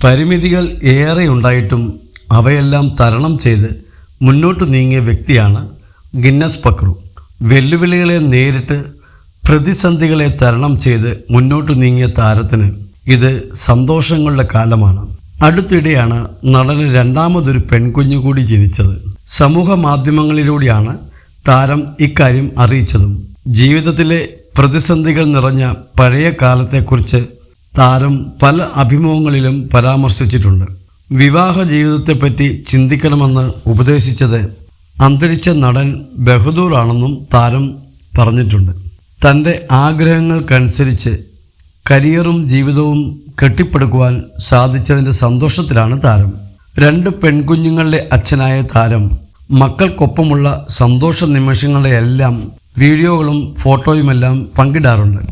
പരിമിതികൾ ഏറെ ഉണ്ടായിട്ടും അവയെല്ലാം തരണം ചെയ്ത് മുന്നോട്ട് നീങ്ങിയ വ്യക്തിയാണ് ഗിന്നസ് പക്രു. വെല്ലുവിളികളെ നേരിട്ട് പ്രതിസന്ധികളെ തരണം ചെയ്ത് മുന്നോട്ട് നീങ്ങിയ താരത്തിന് ഇത് സന്തോഷങ്ങളുടെ കാലമാണ്. അടുത്തിടെയാണ് നടന് രണ്ടാമതൊരു പെൺകുഞ്ഞു കൂടി ജനിച്ചത്. സമൂഹ മാധ്യമങ്ങളിലൂടെയാണ് താരം ഇക്കാര്യം അറിയിച്ചതും. ജീവിതത്തിലെ പ്രതിസന്ധികൾ നിറഞ്ഞ പഴയ കാലത്തെക്കുറിച്ച് താരം പല അഭിമുഖങ്ങളിലും പരാമർശിച്ചിട്ടുണ്ട്. വിവാഹ ജീവിതത്തെപ്പറ്റി ചിന്തിക്കണമെന്ന് ഉപദേശിച്ചത് അന്തരിച്ച നടൻ ബഹദൂർ ആണെന്നും താരം പറഞ്ഞിട്ടുണ്ട്. തൻ്റെ ആഗ്രഹങ്ങൾക്കനുസരിച്ച് കരിയറും ജീവിതവും കെട്ടിപ്പടുക്കുവാൻ സാധിച്ചതിൻ്റെ സന്തോഷത്തിലാണ് താരം. 2 പെൺകുഞ്ഞുങ്ങളുടെ അച്ഛനായ താരം മക്കൾക്കൊപ്പമുള്ള സന്തോഷ നിമിഷങ്ങളെയെല്ലാം വീഡിയോകളും ഫോട്ടോയുമെല്ലാം പങ്കിടാറുണ്ട്.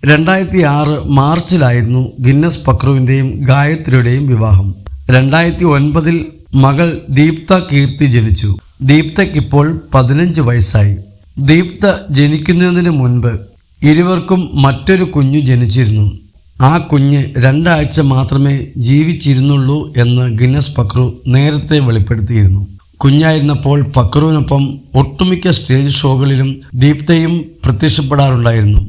2006 മാർച്ചിലായിരുന്നു ഗിന്നസ് പക്രുവിൻ്റെയും ഗായത്രിയുടെയും വിവാഹം. 2009 മകൾ ദീപ്ത കീർത്തി ജനിച്ചു. ദീപ്തയ്ക്കിപ്പോൾ 15 വയസ്സായി. ദീപ്ത ജനിക്കുന്നതിന് മുൻപ് ഇരുവർക്കും മറ്റൊരു കുഞ്ഞു ജനിച്ചിരുന്നു. ആ കുഞ്ഞ് 2 ആഴ്ച മാത്രമേ ജീവിച്ചിരുന്നുള്ളൂ എന്ന് ഗിന്നസ് പക്രു നേരത്തെ വെളിപ്പെടുത്തിയിരുന്നു. കുഞ്ഞായിരുന്നപ്പോൾ പക്രുവിനൊപ്പം ഒട്ടുമിക്ക സ്റ്റേജ് ഷോകളിലും ദീപ്തയും പ്രത്യക്ഷപ്പെടാറുണ്ടായിരുന്നു.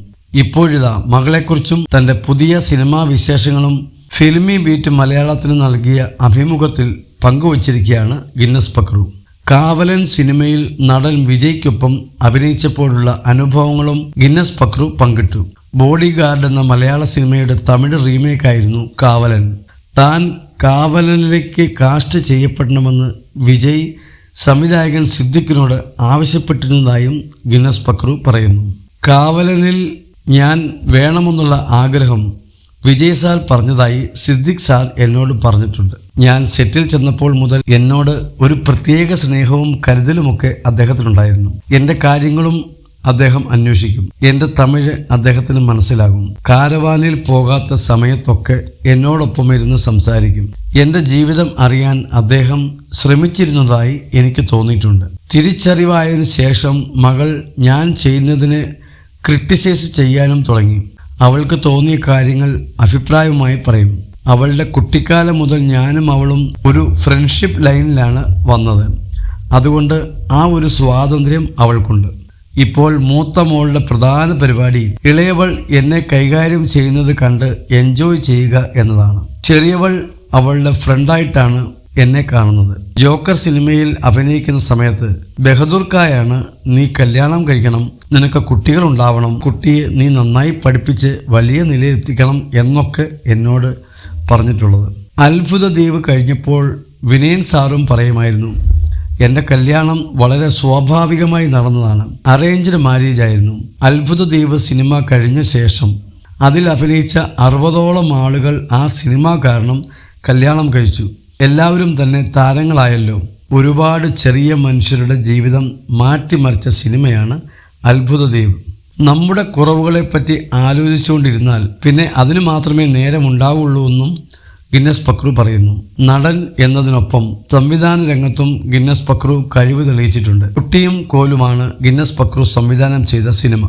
ഇപ്പോഴിതാ മകളെക്കുറിച്ചും തൻ്റെ പുതിയ സിനിമാ വിശേഷങ്ങളും ഫിലിമി ബീറ്റ് മലയാളത്തിന് നൽകിയ അഭിമുഖത്തിൽ പങ്കുവച്ചിരിക്കുകയാണ് ഗിന്നസ് പക്രു. കാവലൻ സിനിമയിൽ നടൻ വിജയ്ക്കൊപ്പം അഭിനയിച്ചപ്പോഴുള്ള അനുഭവങ്ങളും ഗിന്നസ് പക്രു പങ്കിട്ടു. ബോഡി ഗാർഡ് എന്ന മലയാള സിനിമയുടെ തമിഴ് റീമേക്കായിരുന്നു കാവലൻ. താൻ കാവലനിലേക്ക് കാസ്റ്റ് ചെയ്യപ്പെടണമെന്ന് വിജയ് സംവിധായകൻ സിദ്ദിഖിനോട് ആവശ്യപ്പെട്ടിരുന്നതായും ഗിന്നസ് പക്രു പറയുന്നു. കാവലനിൽ ഞാൻ വേണമെന്നുള്ള ആഗ്രഹം വിജയ് സാർ പറഞ്ഞതായി സിദ്ദിഖ് സാർ എന്നോട് പറഞ്ഞിട്ടുണ്ട്. ഞാൻ സെറ്റിൽ ചെന്നപ്പോൾ മുതൽ എന്നോട് ഒരു പ്രത്യേക സ്നേഹവും കരുതലുമൊക്കെ അദ്ദേഹത്തിനുണ്ടായിരുന്നു. എൻ്റെ കാര്യങ്ങളും അദ്ദേഹം അന്വേഷിക്കും. എൻ്റെ തമിഴ് അദ്ദേഹത്തിന് മനസ്സിലാകും. കാരവാനിൽ പോകാത്ത സമയത്തൊക്കെ എന്നോടൊപ്പം ഇരുന്ന് സംസാരിക്കും. എൻ്റെ ജീവിതം അറിയാൻ അദ്ദേഹം ശ്രമിച്ചിരുന്നതായി എനിക്ക് തോന്നിയിട്ടുണ്ട്. തിരിച്ചറിവായതിനു ശേഷം മകൾ ഞാൻ ചെയ്യുന്നതിന് ക്രിട്ടിസൈസ് ചെയ്യാനും തുടങ്ങി. അവൾക്ക് തോന്നിയ കാര്യങ്ങൾ അഭിപ്രായമായി പറയും. അവളുടെ കുട്ടിക്കാലം മുതൽ ഞാനും അവളും ഒരു ഫ്രണ്ട്ഷിപ്പ് ലൈനിലാണ് വന്നത്. അതുകൊണ്ട് ആ ഒരു സ്വാതന്ത്ര്യം അവൾക്കുണ്ട്. ഇപ്പോൾ മൂത്ത മോളുടെ പ്രധാന പരിപാടി ഇളയവൾ എന്നെ കൈകാര്യം ചെയ്യുന്നത് കണ്ട് എൻജോയ് ചെയ്യുക എന്നതാണ്. ചെറിയവൾ അവളുടെ ഫ്രണ്ടായിട്ടാണ് എന്നെ കാണുന്നത്. ജോക്കർ സിനിമയിൽ അഭിനയിക്കുന്ന സമയത്ത് ബഹദൂർക്കായാണ് നീ കല്യാണം കഴിക്കണം, നിനക്ക് കുട്ടികൾ ഉണ്ടാവണം, കുട്ടിയെ നീ നന്നായി പഠിപ്പിച്ച് വലിയ നിലയിലെത്തിക്കണം എന്നൊക്കെ എന്നോട് പറഞ്ഞിട്ടുള്ളത്. അത്ഭുത ദ്വീപ് കഴിഞ്ഞപ്പോൾ വിനയൻ സാറും പറയുമായിരുന്നു, എൻ്റെ കല്യാണം വളരെ സ്വാഭാവികമായി നടന്നതാണ്, അറേഞ്ച്ഡ് മാരേജ് ആയിരുന്നു. അത്ഭുത ദ്വീപ് സിനിമ കഴിഞ്ഞ ശേഷം അതിൽ അഭിനയിച്ച 60ഓളം ആളുകൾ ആ സിനിമ കാരണം കല്യാണം കഴിച്ചു. എല്ലാവരും തന്നെ താരങ്ങളായല്ലോ. ഒരുപാട് ചെറിയ മനുഷ്യരുടെ ജീവിതം മാറ്റിമറിച്ച സിനിമയാണ് അത്ഭുത ദ്വീപ്. നമ്മുടെ കുറവുകളെപ്പറ്റി ആലോചിച്ചുകൊണ്ടിരുന്നാൽ പിന്നെ അതിന് മാത്രമേ നേരമുണ്ടാവുള്ളൂ എന്നും ഗിന്നസ് പക്രു പറയുന്നു. നടൻ എന്നതിനൊപ്പം സംവിധാന രംഗത്തും ഗിന്നസ് പക്രു കഴിവ് തെളിയിച്ചിട്ടുണ്ട്. കുട്ടിയും കോലുമാണ് ഗിന്നസ് പക്രു സംവിധാനം ചെയ്ത സിനിമ.